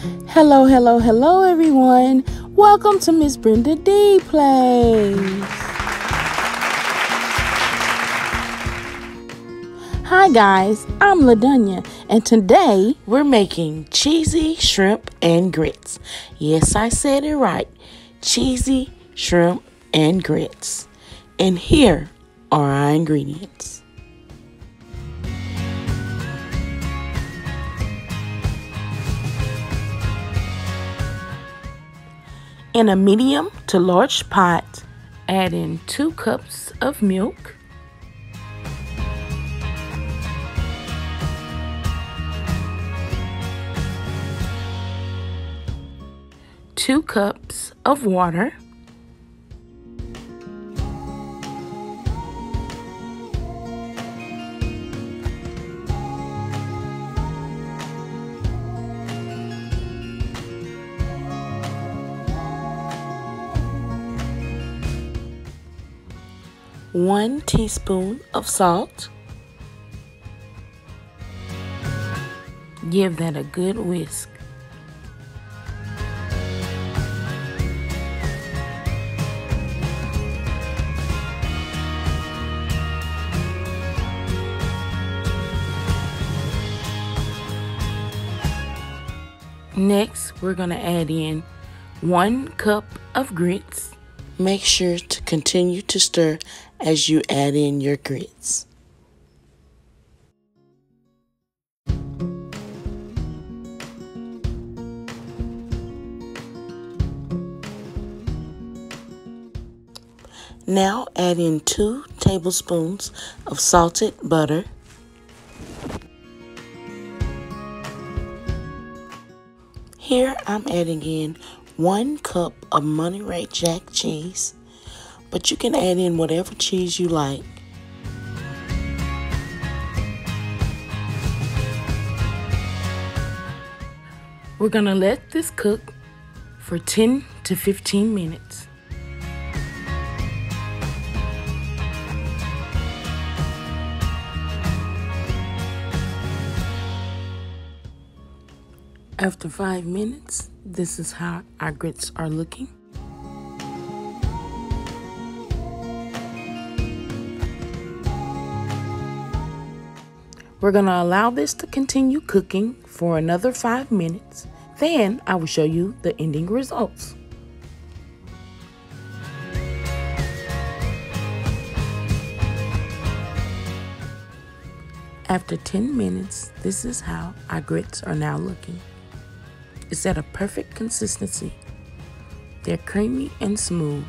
Hello, hello, hello, everyone. Welcome to Miss Brenda Dee Plays. Hi, guys. I'm LaDunya, and today we're making cheesy shrimp and grits. Yes, I said it right. Cheesy shrimp and grits. And here are our ingredients. In a medium to large pot, add in 2 cups of milk, 2 cups of water, 1 teaspoon of salt. Give that a good whisk. Next, we're going to add in 1 cup of grits. Make sure to continue to stir as you add in your grits. Now add in 2 tablespoons of salted butter, here I'm adding in 1 cup of Monterey Jack cheese, but you can add in whatever cheese you like. We're gonna let this cook for 10 to 15 minutes. After 5 minutes, this is how our grits are looking. We're going to allow this to continue cooking for another 5 minutes. Then I will show you the ending results. After 10 minutes, this is how our grits are now looking. It's at a perfect consistency. They're creamy and smooth.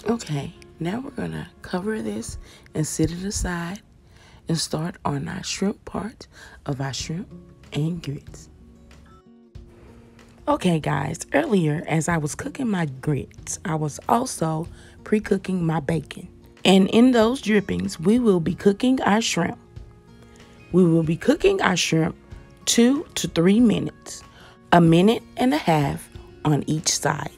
Okay, now we're gonna cover this and set it aside and start on our shrimp part of our shrimp and grits. Okay guys, earlier as I was cooking my grits, I was also pre-cooking my bacon. And in those drippings, we will be cooking our shrimp. We will be cooking our shrimp 2 to 3 minutes, 1.5 minutes on each side.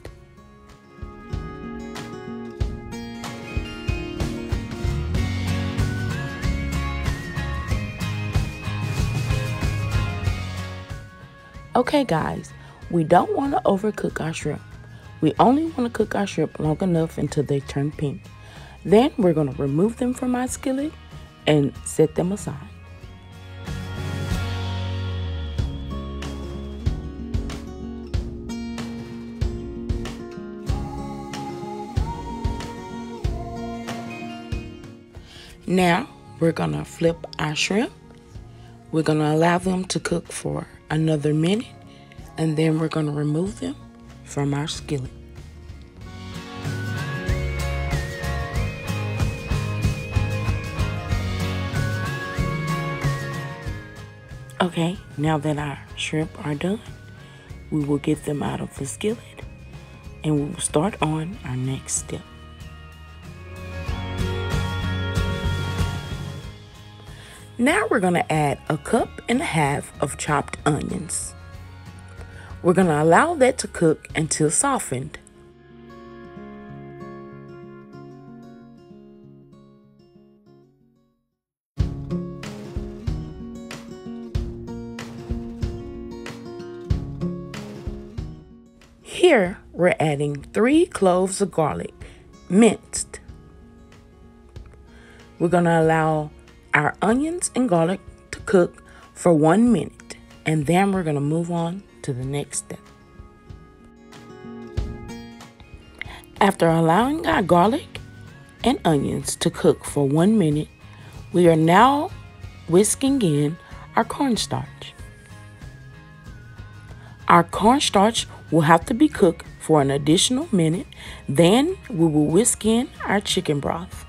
Okay guys, we don't want to overcook our shrimp. We only want to cook our shrimp long enough until they turn pink. Then we're going to remove them from our skillet and set them aside. Now we're going to flip our shrimp. We're going to allow them to cook for another minute, and then we're going to remove them from our skillet. Okay, now that our shrimp are done, we will get them out of the skillet and we will start on our next step. Now we're going to add 1.5 cups of chopped onions. We're going to allow that to cook until softened. Here, we're adding 3 cloves of garlic, minced. We're going to allow our onions and garlic to cook for 1 minute, and then we're going to move on to the next step. After allowing our garlic and onions to cook for 1 minute, we are now whisking in our cornstarch. Our cornstarch will have to be cooked for an additional minute. Then we will whisk in our chicken broth.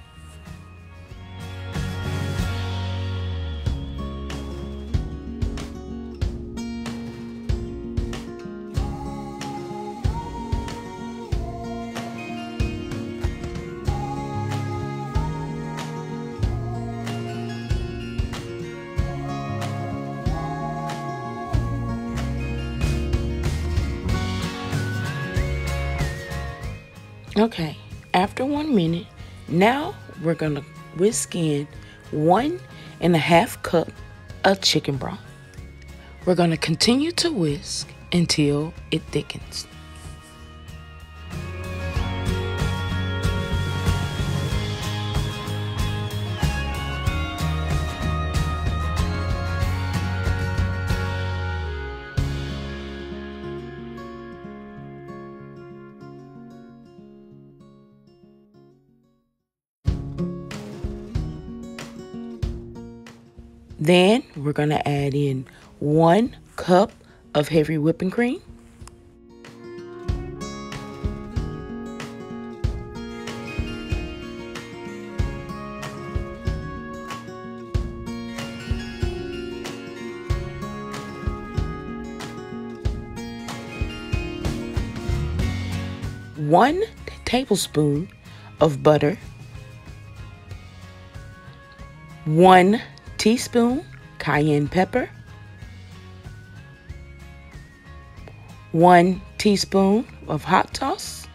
Okay, after 1 minute, now we're going to whisk in 1.5 cup of chicken broth. We're going to continue to whisk until it thickens. Then we're going to add in 1 cup of heavy whipping cream. One tablespoon of butter, 1 teaspoon cayenne pepper, 1 teaspoon of hot sauce,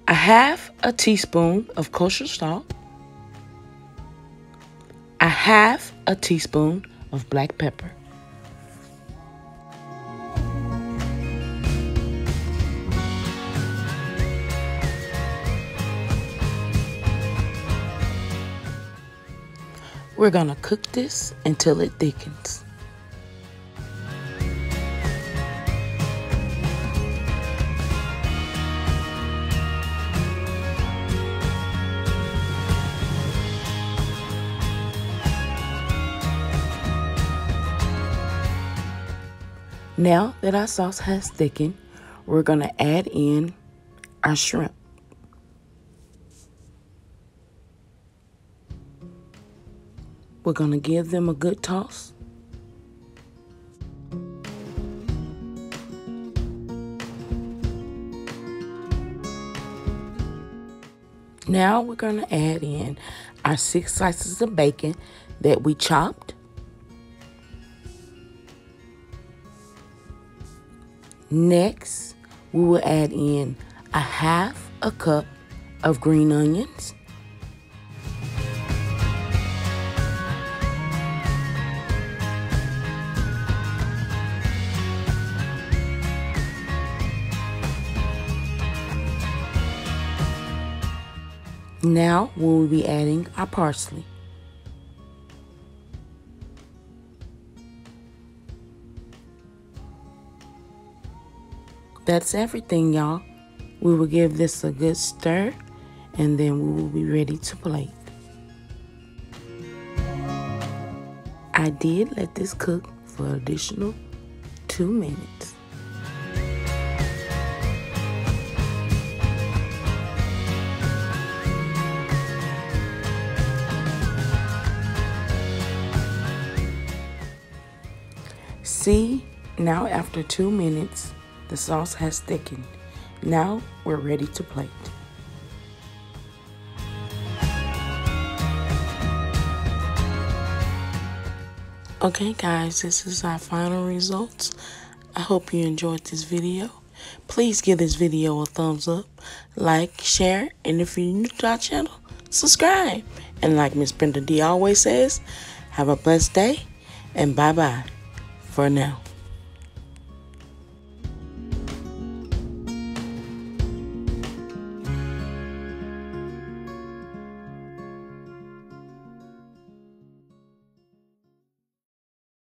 a half a teaspoon of kosher salt, a half a teaspoon of black pepper. We're going to cook this until it thickens. Now that our sauce has thickened, we're going to add in our shrimp. We're going to give them a good toss. Now we're going to add in our 6 slices of bacon that we chopped. Next, we will add in a half a cup of green onions. Now we will be adding our parsley. That's everything, y'all. We will give this a good stir, and then we will be ready to plate. I did let this cook for an additional 2 minutes. See, now after 2 minutes, the sauce has thickened. Now we're ready to plate. Okay guys, this is our final results. I hope you enjoyed this video. Please give this video a thumbs up, like, share, and if you're new to our channel, subscribe. And like Miss Brenda Dee always says, have a blessed day, and bye-bye for now.